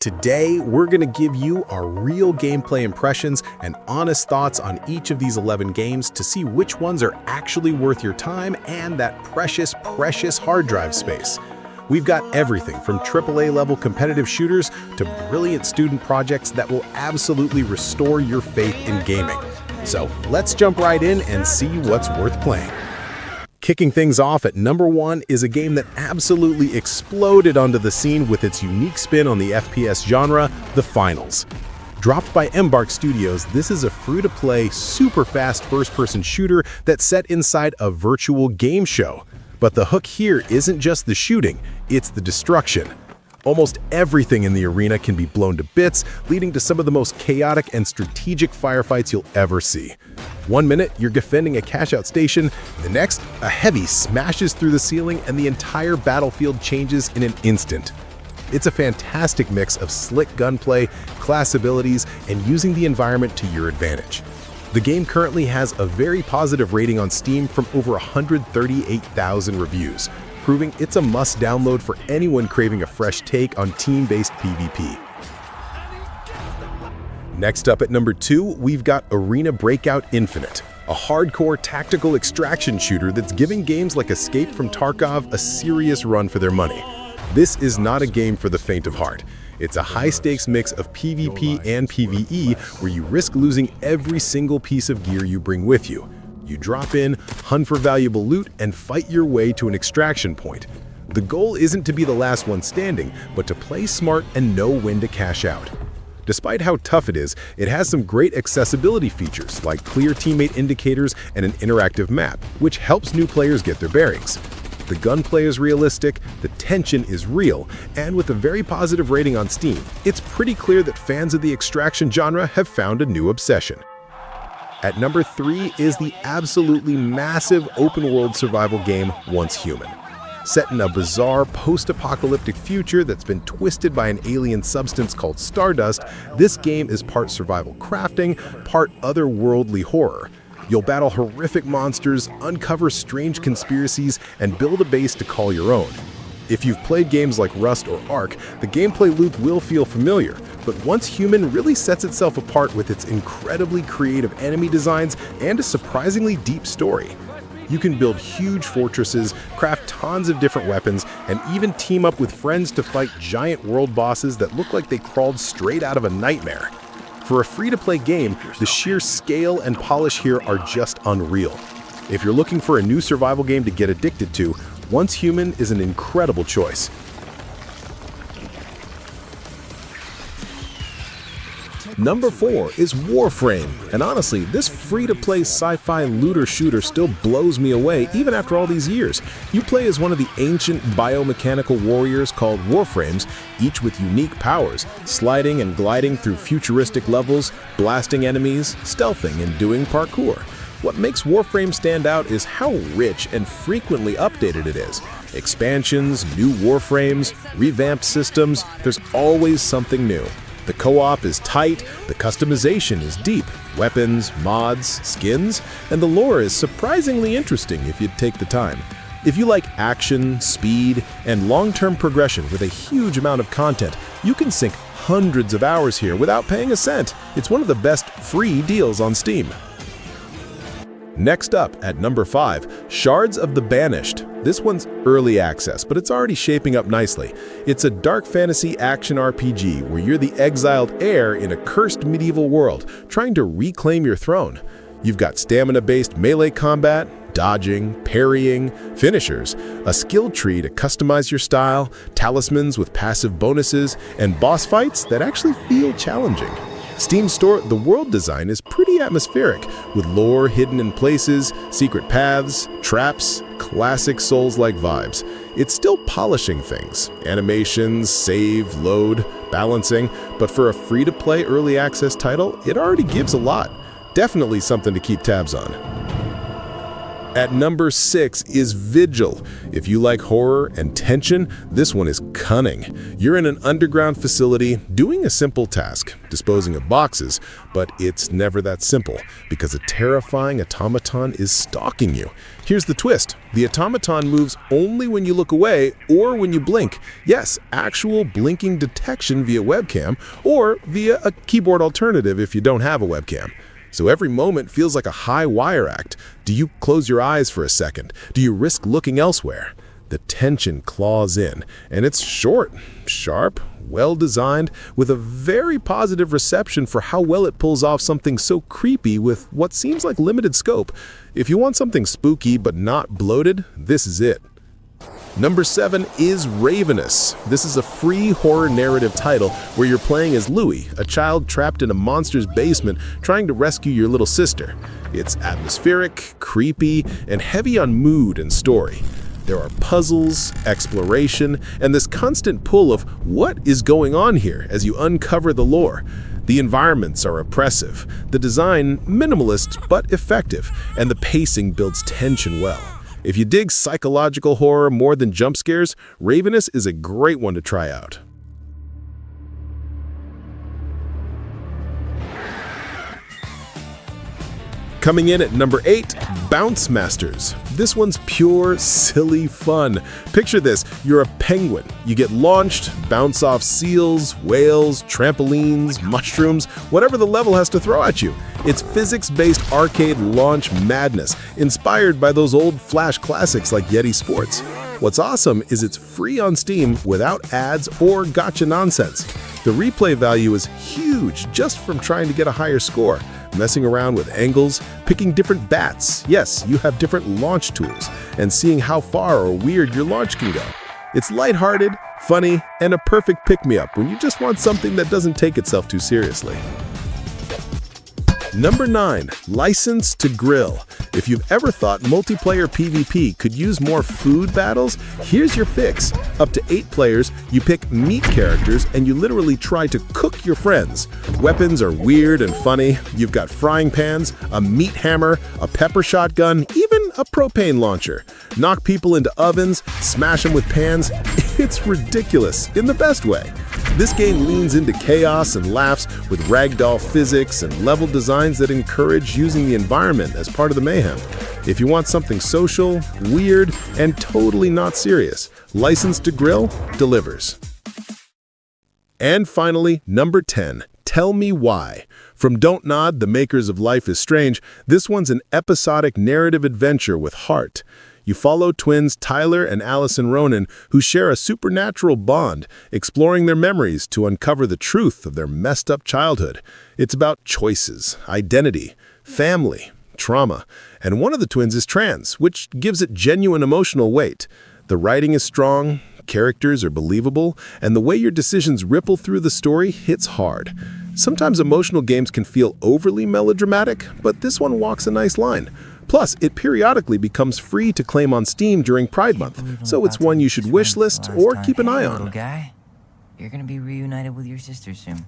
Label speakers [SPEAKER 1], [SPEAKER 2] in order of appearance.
[SPEAKER 1] Today, we're going to give you our real gameplay impressions and honest thoughts on each of these 11 games to see which ones are actually worth your time and that precious hard drive space. We've got everything from AAA level competitive shooters to brilliant student projects that will absolutely restore your faith in gaming. So let's jump right in and see what's worth playing. Kicking things off at number 1 is a game that absolutely exploded onto the scene with its unique spin on the FPS genre, The Finals. Dropped by Embark Studios, this is a free-to-play, super fast first-person shooter that's set inside a virtual game show. But the hook here isn't just the shooting, it's the destruction. Almost everything in the arena can be blown to bits, leading to some of the most chaotic and strategic firefights you'll ever see. 1 minute, you're defending a cash-out station. The next, a heavy smashes through the ceiling and the entire battlefield changes in an instant. It's a fantastic mix of slick gunplay, class abilities, and using the environment to your advantage. The game currently has a very positive rating on Steam from over 138,000 reviews, proving it's a must-download for anyone craving a fresh take on team-based PvP. Next up at number 2, we've got Arena Breakout Infinite, a hardcore tactical extraction shooter that's giving games like Escape from Tarkov a serious run for their money. This is not a game for the faint of heart. It's a high-stakes mix of PvP and PvE where you risk losing every single piece of gear you bring with you. You drop in, hunt for valuable loot, and fight your way to an extraction point. The goal isn't to be the last one standing, but to play smart and know when to cash out. Despite how tough it is, it has some great accessibility features like clear teammate indicators and an interactive map, which helps new players get their bearings. The gunplay is realistic, the tension is real, and with a very positive rating on Steam, it's pretty clear that fans of the extraction genre have found a new obsession. At number 3 is the absolutely massive open-world survival game Once Human. Set in a bizarre post-apocalyptic future that's been twisted by an alien substance called Stardust, this game is part survival crafting, part otherworldly horror. You'll battle horrific monsters, uncover strange conspiracies, and build a base to call your own. If you've played games like Rust or Ark, the gameplay loop will feel familiar, but Once Human really sets itself apart with its incredibly creative enemy designs and a surprisingly deep story. You can build huge fortresses, craft tons of different weapons, and even team up with friends to fight giant world bosses that look like they crawled straight out of a nightmare. For a free-to-play game, the sheer scale and polish here are just unreal. If you're looking for a new survival game to get addicted to, Once Human is an incredible choice.
[SPEAKER 2] Number 4 is Warframe, and honestly, this free-to-play sci-fi looter shooter still blows me away even after all these years. You play as one of the ancient biomechanical warriors called Warframes, each with unique powers, sliding and gliding through futuristic levels, blasting enemies, stealthing, and doing parkour. What makes Warframe stand out is how rich and frequently updated it is. Expansions, new Warframes, revamped systems, there's always something new. The co-op is tight, the customization is deep, weapons, mods, skins, and the lore is surprisingly interesting if you take the time. If you like action, speed, and long-term progression with a huge amount of content, you can sink hundreds of hours here without paying a cent. It's one of the best free deals on Steam. Next up, at number 5, Shards of the Banished. This one's early access, but it's already shaping up nicely. It's a dark fantasy action RPG where you're the exiled heir in a cursed medieval world, trying to reclaim your throne. You've got stamina-based melee combat, dodging, parrying, finishers, a skill tree to customize your style, talismans with passive bonuses, and boss fights that actually feel challenging. Steam Store, the world design is pretty atmospheric, with lore hidden in places, secret paths, traps, classic Souls-like vibes. It's still polishing things, animations, save, load, balancing, but for a free-to-play early access title, it already gives a lot. Definitely something to keep tabs on.
[SPEAKER 1] At number 6 is Vigil. If you like horror and tension, this one is cunning. You're in an underground facility doing a simple task, disposing of boxes, but it's never that simple because a terrifying automaton is stalking you. Here's the twist. The automaton moves only when you look away or when you blink. Yes, actual blinking detection via webcam or via a keyboard alternative if you don't have a webcam. So every moment feels like a high wire act. Do you close your eyes for a second? Do you risk looking elsewhere? The tension claws in, and it's short, sharp, well-designed, with a very positive reception for how well it pulls off something so creepy with what seems like limited scope. If you want something spooky but not bloated, this is it. Number 7 is Ravenous. This is a free horror narrative title where you're playing as Louie, a child trapped in a monster's basement trying to rescue your little sister. It's atmospheric, creepy, and heavy on mood and story. There are puzzles, exploration, and this constant pull of what is going on here as you uncover the lore. The environments are oppressive, the design minimalist but effective, and the pacing builds tension well. If you dig psychological horror more than jump scares, Ravenous is a great one to try out. Coming in at number 8, Bouncemasters. This one's pure, silly fun. Picture this, you're a penguin. You get launched, bounce off seals, whales, trampolines, mushrooms, whatever the level has to throw at you. It's physics-based arcade launch madness, inspired by those old Flash classics like Yeti Sports. What's awesome is it's free on Steam without ads or gotcha nonsense. The replay value is huge just from trying to get a higher score. Messing around with angles, picking different bats. Yes, you have different launch tools, and seeing how far or weird your launch can go. It's lighthearted, funny, and a perfect pick-me-up when you just want something that doesn't take itself too seriously. Number 9, License to Grill. If you've ever thought multiplayer PvP could use more food battles, here's your fix. Up to 8 players, you pick meat characters, and you literally try to cook your friends. Weapons are weird and funny. You've got frying pans, a meat hammer, a pepper shotgun, even a propane launcher. Knock people into ovens, smash them with pans. It's ridiculous in the best way. This game leans into chaos and laughs with ragdoll physics and level designs that encourage using the environment as part of the mayhem. If you want something social, weird, and totally not serious, License to Grill delivers. And finally, number 10, Tell Me Why. From Don't Nod, the makers of Life is Strange, this one's an episodic narrative adventure with heart. You follow twins Tyler and Allison Ronan, who share a supernatural bond, exploring their memories to uncover the truth of their messed-up childhood. It's about choices, identity, family, trauma, and one of the twins is trans, which gives it genuine emotional weight. The writing is strong, characters are believable, and the way your decisions ripple through the story hits hard. Sometimes emotional games can feel overly melodramatic, but this one walks a nice line. Plus, it periodically becomes free to claim on Steam during Pride Month, so it's one you should wishlist or keep an eye on.
[SPEAKER 3] Little guy, you're gonna be reunited with your sister soon.